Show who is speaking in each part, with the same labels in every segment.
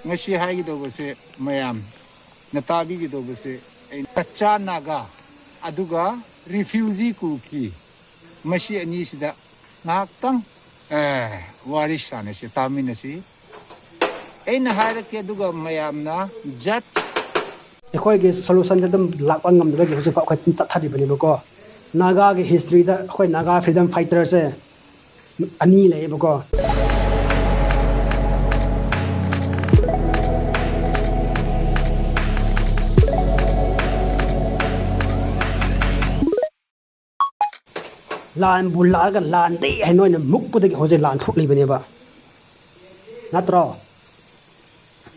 Speaker 1: ngasi haigidobase mayam natabigidobase Kacha Naga aduga refugee kuki masi ani sida ngaktang warisana si taminasi aina hairake aduga mayamna jat
Speaker 2: एकोई के solution जदम लापन ngam दगे होसे खै ता थादि बनि बको नागा के history दा खै नागा फ्रीडम फाइटर से अनि ले बको लान बुला का लान दे है नोय मुक पुदगे होसे लान थोक ले बने बा नत्रो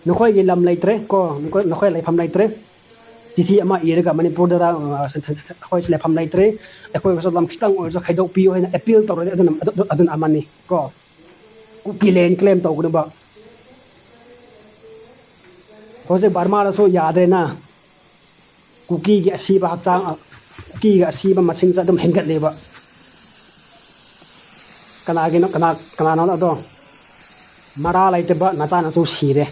Speaker 2: नखोय के लम लेत्रे को नखोय लेफम लेत्रे जिथि अमा इरगा मणिपुर दा खोय लेफम लेत्रे एखोय को लम खितंग और जो खैदोक पियो है अपील तौर अदन अमानी को कुकी लेन क्लेम तौगन बा होसे बर्मा रसो यादरे ना कुकी की असीबा हचांग कुकी की असीबा मसिंग चा दम हेंगत लेबा कनागिनो कनानो अदो मरा लाइतबा नचा नसु सिरे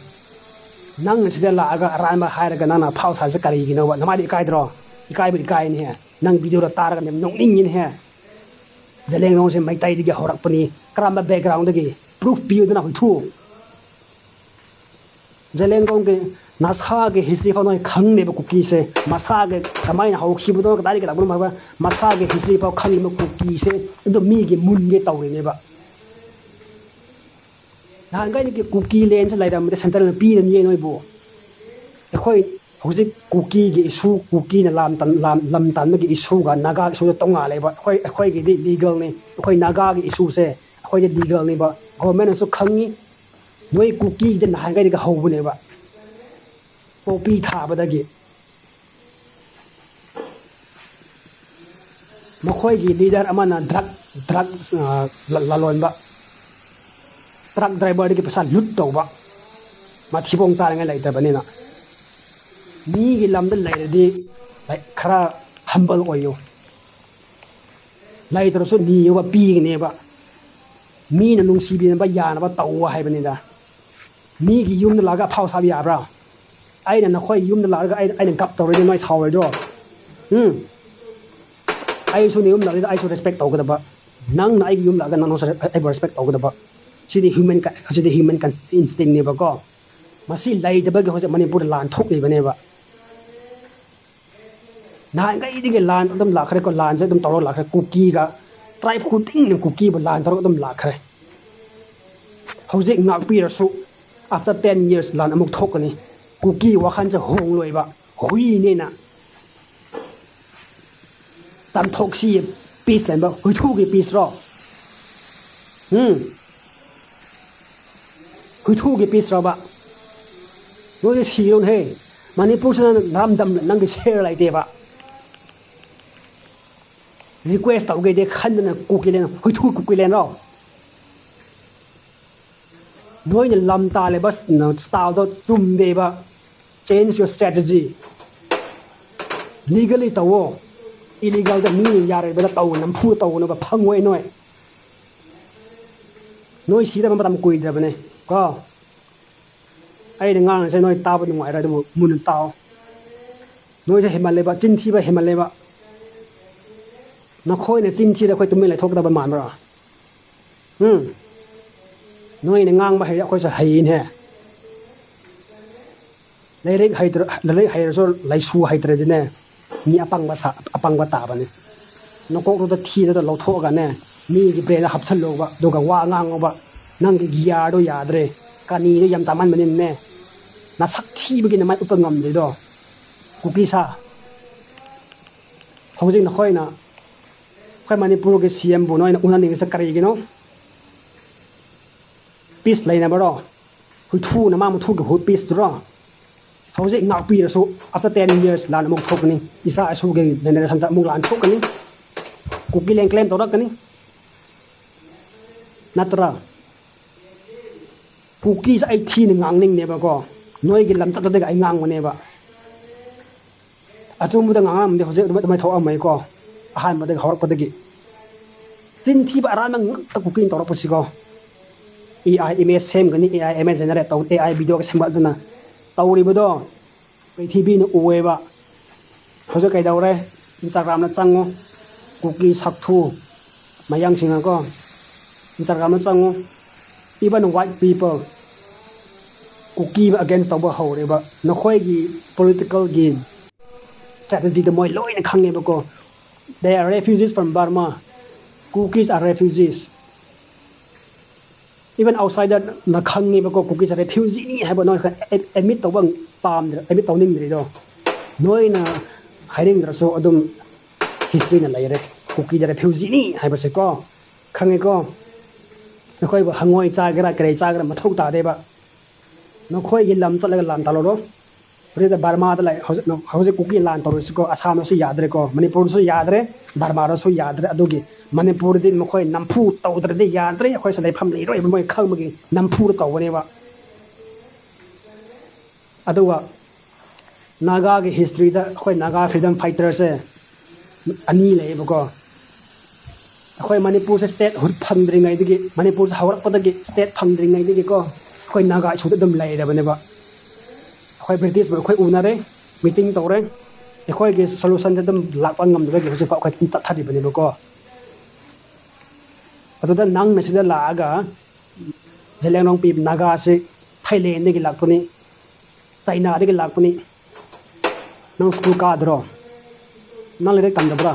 Speaker 2: नंग सिदा लागा रायमा हायरगा नना फाउ सासे करिगिनो वा नमादि इकाइद्रो इकाइबि इकाइनि हे नंग भिडियो रा तारगा नेम नोंनिंगिन हे जलेंग नोसे मैताइ दिगे हरकपनि क्राम बैकग्राउंड दगे प्रूफ पियो दना हुथु जलेंग गोंगे नासा के हिस्ट्री फाउ नोय खंगने बा कुकी से मसा के कमाइन हौखिबदो कदारि के लागबो माबा मसा के हिस्ट्री फाउ खंगने कुकी से दो मी के मुनगे तौरिने बा हांगाइ के कुकी लेन से लाइरम दे सेंट्रल पी ने नोय बो एखोय होजि कुकी के इशू कुकी न लम तन के इशू गा नागा इशू तोंगा लेबा एखोय के लीगल ने एखोय नागा के इशू से एखोय जे लीगल ने बा गवर्नमेंट सु खंगी नोय कुकी दे हांगाइ के हौबने बा पोपी थाबदगी मखोय की लीडर अमना ड्रग ललोनबा ट्रक ड्राइवर की पैसा लूट तौबा माथिबोंग तारंगा लाइतबनिना मी की लमद लाइरदी लाइक खरा हम्बल ओयो लाइतरसु नियोबा पीगनेबा मी न नुंसीबिनबा यानबा तौवा हाइबनिदा मी की युम लागा फाव साबि याब्रा आइना नखोय युम लागा आइना गप तौरदि नोय सावरदो आइसु नियुम लागा आइसु रेस्पेक्ट तौगदबा नंग ना आइ युम लागा ननो आइ रेस्पेक्ट तौगदबा सिदी ह्यूमन इंस्टिंक्ट नेबा को मसी लाइदबगे होसे मणिपुर लान थोकलिबनेबा नांगाइ दिगे लान एकदम लाखरे को लान से एकदम तौर लाखरे कुकी गा ट्राइब कुटिंग ने कुकी बो लान तौर एकदम लाखरे होजे नाकपिरसु आफ्टर 10 years लान अमुक थोकनी कुकी वखन से होंग लोइबा हुई नेना तम थोकसी पीस लेबा हुथु के पीस रो हुथु के पीस रबा नोय सियोन हे मणिपुर से नाम दम नंग शेयर लाइतेबा रिक्वेस्ट तौगे दे खनना कुकीलेन हुथु कुकीलेन रो नोय ने लम ताले बस स्टाइल दो तुम देबा चेंज योर स्ट्रेटजी लीगली तवो इलीगल द मी यारे बेला तव नमफु तव न फंगोय नोय नोय सीदा मतम कुइदबने को ai ngang se noi ta bu ngoi ra du mun tao noi je hemal leba chin thi ba hemal leba na khoi ne chin thi ra khoi tumai lai thok da ba man ba noi ne ngang ba hai khoi sa hai ne lai rek hai tra lai hai so lai su hai tra de ne ni apang ba ta ba ne no ko ro da thi da lo tho ga ne ni gi brain hap chal lo ba do ga wa ngang ba nang gi ya do ya dre kani ne yam taman manin ne na sakthi begin mai upangam de do kuki sa hojing na khoi na khoi manipur ke cm bu noi na unan ni sa kari gi no peace lai na baro hu thu na ma mu thu ke hu peace do hojing na pi so after 10 years lan mok thok ni isa asu ge generation ta muk lan thok ni kuki leng claim to rak ni natra Kuki से थी ngang ने बको नोय के lump तत दे ngang ने बा अचुम the ngang हम दे होजे मै थो अमै को अहान मदे हरक पदगी चिन थी बा रान त कुकी तोर पसी को AI image ꯁꯦꯝꯒꯅꯤ AI image generate ꯇꯧ AI video ꯁꯦꯝꯒꯠꯗꯨꯅ ꯇꯧꯔꯤꯕꯗꯣ ꯄ꯭ꯔꯤꯊꯤꯕꯤꯅ ꯎꯑꯦꯕ ꯍꯧꯖꯤꯛ ꯀꯩꯗꯧꯔꯦ ꯏꯟꯁꯇꯥꯒ꯭ꯔꯥꯝꯗ ꯆꯪꯉꯨ ꯀꯨꯀꯤ ꯁꯛꯊꯨ ꯃꯌꯥꯡꯁꯤꯡꯅꯀꯣ ꯏꯟꯁꯇꯥꯒ꯭ꯔꯥꯝꯗ ꯆꯪꯉꯨ even white people ꯀꯨꯀꯤ against ꯇꯧꯕ ꯍꯧꯔꯦꯕ ꯅꯈꯣꯏꯒꯤ ꯄꯣꯂꯤꯇꯤꯀꯦꯜꯒꯤ strategy ꯃꯣꯏ ꯂꯣꯏꯅ ꯈꯪꯉꯦꯕꯀꯣ they are refugees from Burma cookies are refugees even outsider na khangibako cookies are refugee ni haba no admit tawba pamdra admit tawningdrido noina hiringdraso adum history na laire cookie are refugee ni haba se ko khange ko nokoi ba hangoi chagra kare chagra mathau ta deba nokoi gi lam chalaga lam taloro Berita Burma ada lai hause cookie lan taurus ko Assam su yadre ko Manipur su yadre Burma su yadre adugi Manipur din mo khoi nampu tawdre de yadre khoi sa lai pham lai roi mo khang magi nampu tawne ba aduga Naga ge history da khoi Naga freedom fighters se ani lai ba ko khoi Manipur se state hur pham dring ngai digi Manipur sa hawrak padagi state pham dring ngai digi ko khoi Naga chu dum lai da bane ba khoi British ba khoi unare meeting tawre khoi ge solution dum lakpa ngam de ge hose pa khoi ta thadi bane ba ko aduda nang na sida la aga zeleng nong pi Naga se Thailand ge lakpuni China de ge lakpuni nang school ka dro nang le tam da bra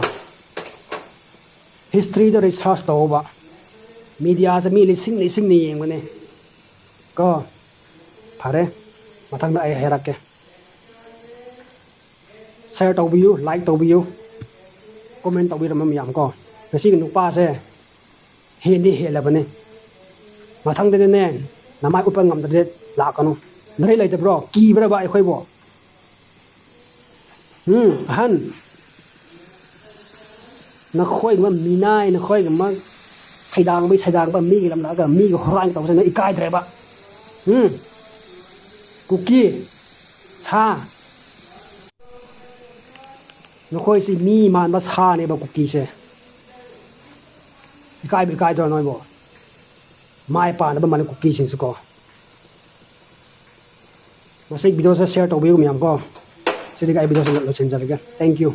Speaker 2: history the research to ba media se mi lising ni yeng bane ko phare mathangda ai herake share tawbiu like tawbiu comment tawbiram yam ko ngasi nupa se hendi helabane mathangde ne namai upang ngam de la kanu nare lai de bro ki bra ba ai khoi bo han na khoi ngam minai na khoi ngam thaidang ba mi gi lam la ga mi gi horang taw se ikai dre ba cookie cha nokoi si mi man ba cha ne ba cookie se ikai do noi bo mai pa na ba man cookie sing su ko masik video se share to bi ko miam ko sidi kai video se lo chen jar ga thank you